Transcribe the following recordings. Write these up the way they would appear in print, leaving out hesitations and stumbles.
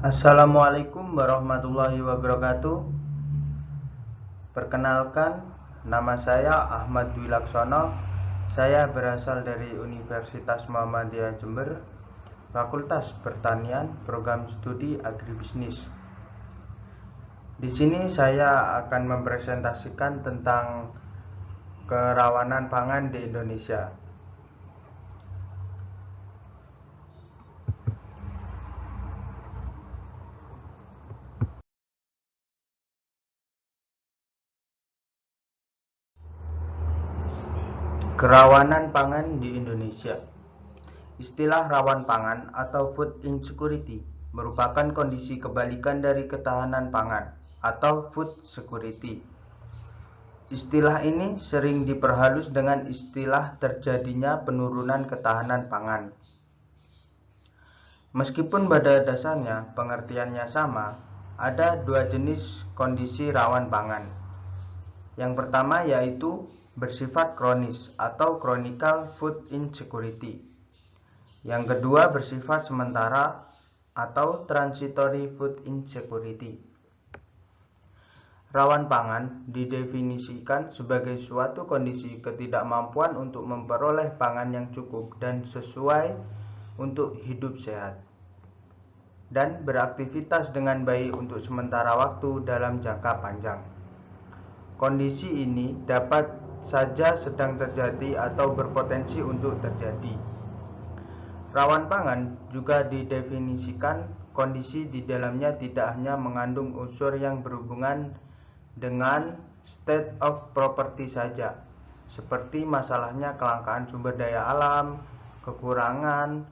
Assalamualaikum warahmatullahi wabarakatuh. Perkenalkan, nama saya Ahmad Dwi Laksono. Saya berasal dari Universitas Muhammadiyah Jember, Fakultas Pertanian, Program Studi Agribisnis. Di sini saya akan mempresentasikan tentang kerawanan pangan di Indonesia. Kerawanan pangan di Indonesia. Istilah rawan pangan atau food insecurity merupakan kondisi kebalikan dari ketahanan pangan atau food security. Istilah ini sering diperhalus dengan istilah terjadinya penurunan ketahanan pangan. Meskipun pada dasarnya pengertiannya sama, ada dua jenis kondisi rawan pangan. Yang pertama yaitu bersifat kronis atau chronic food insecurity. Yang kedua bersifat sementara atau transitory food insecurity. Rawan pangan didefinisikan sebagai suatu kondisi ketidakmampuan untuk memperoleh pangan yang cukup dan sesuai untuk hidup sehat dan beraktivitas dengan baik untuk sementara waktu dalam jangka panjang. Kondisi ini dapat saja sedang terjadi atau berpotensi untuk terjadi. Rawan pangan juga didefinisikan kondisi di dalamnya tidak hanya mengandung unsur yang berhubungan dengan state of property saja, seperti masalahnya kelangkaan sumber daya alam, kekurangan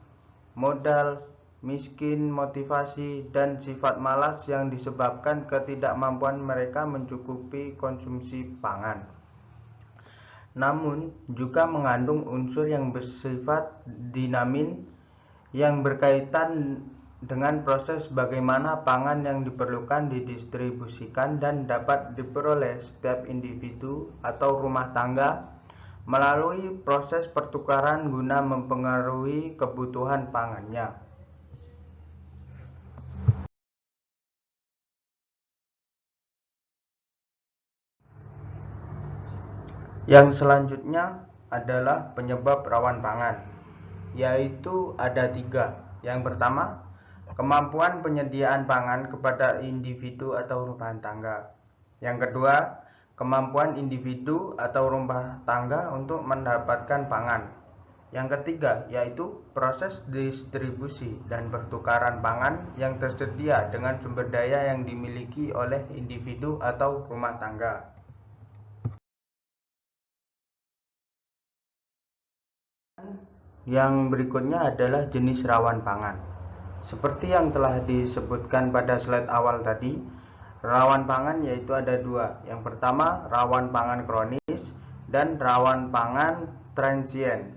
modal, miskin, motivasi, dan sifat malas yang disebabkan ketidakmampuan mereka mencukupi konsumsi pangan. Namun juga mengandung unsur yang bersifat dinamin yang berkaitan dengan proses bagaimana pangan yang diperlukan didistribusikan dan dapat diperoleh setiap individu atau rumah tangga melalui proses pertukaran guna mempengaruhi kebutuhan pangannya. Yang selanjutnya adalah penyebab rawan pangan, yaitu ada 3. Yang pertama, kemampuan penyediaan pangan kepada individu atau rumah tangga. Yang kedua, kemampuan individu atau rumah tangga untuk mendapatkan pangan. Yang ketiga, yaitu proses distribusi dan pertukaran pangan yang tersedia dengan sumber daya yang dimiliki oleh individu atau rumah tangga. Yang berikutnya adalah jenis rawan pangan. Seperti yang telah disebutkan pada slide awal tadi, rawan pangan yaitu ada 2. Yang pertama, rawan pangan kronis dan rawan pangan transient.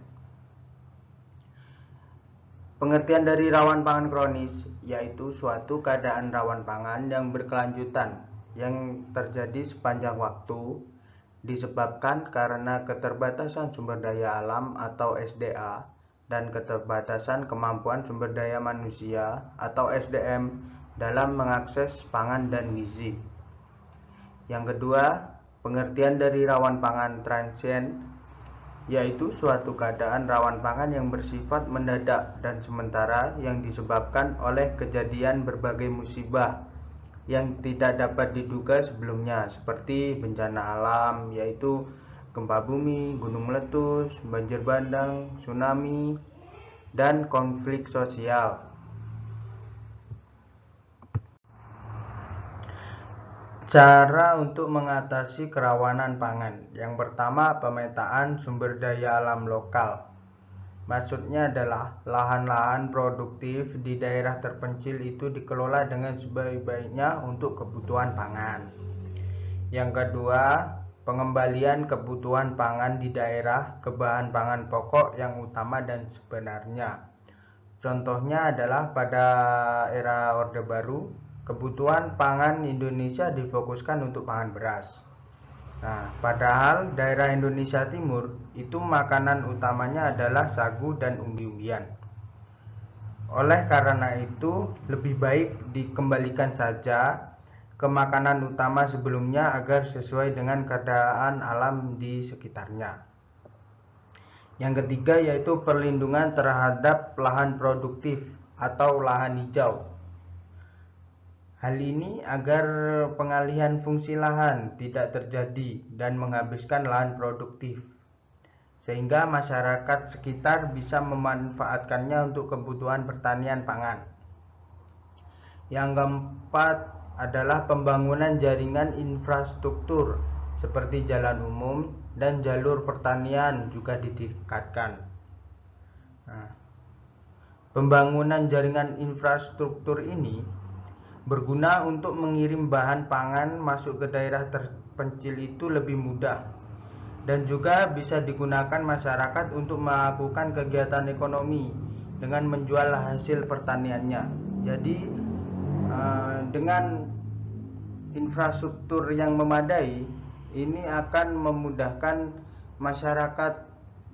Pengertian dari rawan pangan kronis yaitu suatu keadaan rawan pangan yang berkelanjutan yang terjadi sepanjang waktu disebabkan karena keterbatasan sumber daya alam atau SDA dan keterbatasan kemampuan sumber daya manusia atau SDM dalam mengakses pangan dan gizi. Yang kedua, pengertian dari rawan pangan transient yaitu suatu keadaan rawan pangan yang bersifat mendadak dan sementara yang disebabkan oleh kejadian berbagai musibah yang tidak dapat diduga sebelumnya, seperti bencana alam yaitu gempa bumi, gunung meletus, banjir bandang, tsunami, dan konflik sosial. Cara untuk mengatasi kerawanan pangan. Yang pertama, pemetaan sumber daya alam lokal. Maksudnya adalah lahan-lahan produktif di daerah terpencil itu dikelola dengan sebaik-baiknya untuk kebutuhan pangan. Yang kedua, pengembalian kebutuhan pangan di daerah ke bahan pangan pokok yang utama dan sebenarnya. Contohnya adalah pada era Orde Baru, kebutuhan pangan Indonesia difokuskan untuk pangan beras. Nah, padahal daerah Indonesia Timur itu makanan utamanya adalah sagu dan umbi-umbian. Oleh karena itu, lebih baik dikembalikan saja ke makanan utama sebelumnya agar sesuai dengan keadaan alam di sekitarnya. Yang ketiga yaitu perlindungan terhadap lahan produktif atau lahan hijau. Hal ini agar pengalihan fungsi lahan tidak terjadi dan menghabiskan lahan produktif, sehingga masyarakat sekitar bisa memanfaatkannya untuk kebutuhan pertanian pangan. Yang keempat adalah pembangunan jaringan infrastruktur seperti jalan umum dan jalur pertanian juga ditingkatkan. Pembangunan jaringan infrastruktur ini berguna untuk mengirim bahan pangan masuk ke daerah terpencil itu lebih mudah, dan juga bisa digunakan masyarakat untuk melakukan kegiatan ekonomi dengan menjual hasil pertaniannya. Jadi dengan infrastruktur yang memadai ini akan memudahkan masyarakat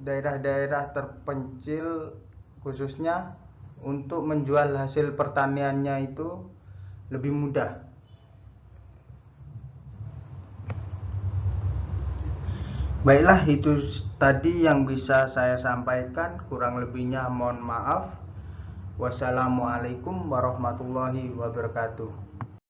daerah-daerah terpencil khususnya untuk menjual hasil pertaniannya itu lebih mudah. Baiklah, itu tadi yang bisa saya sampaikan, kurang lebihnya mohon maaf. Wassalamualaikum warahmatullahi wabarakatuh.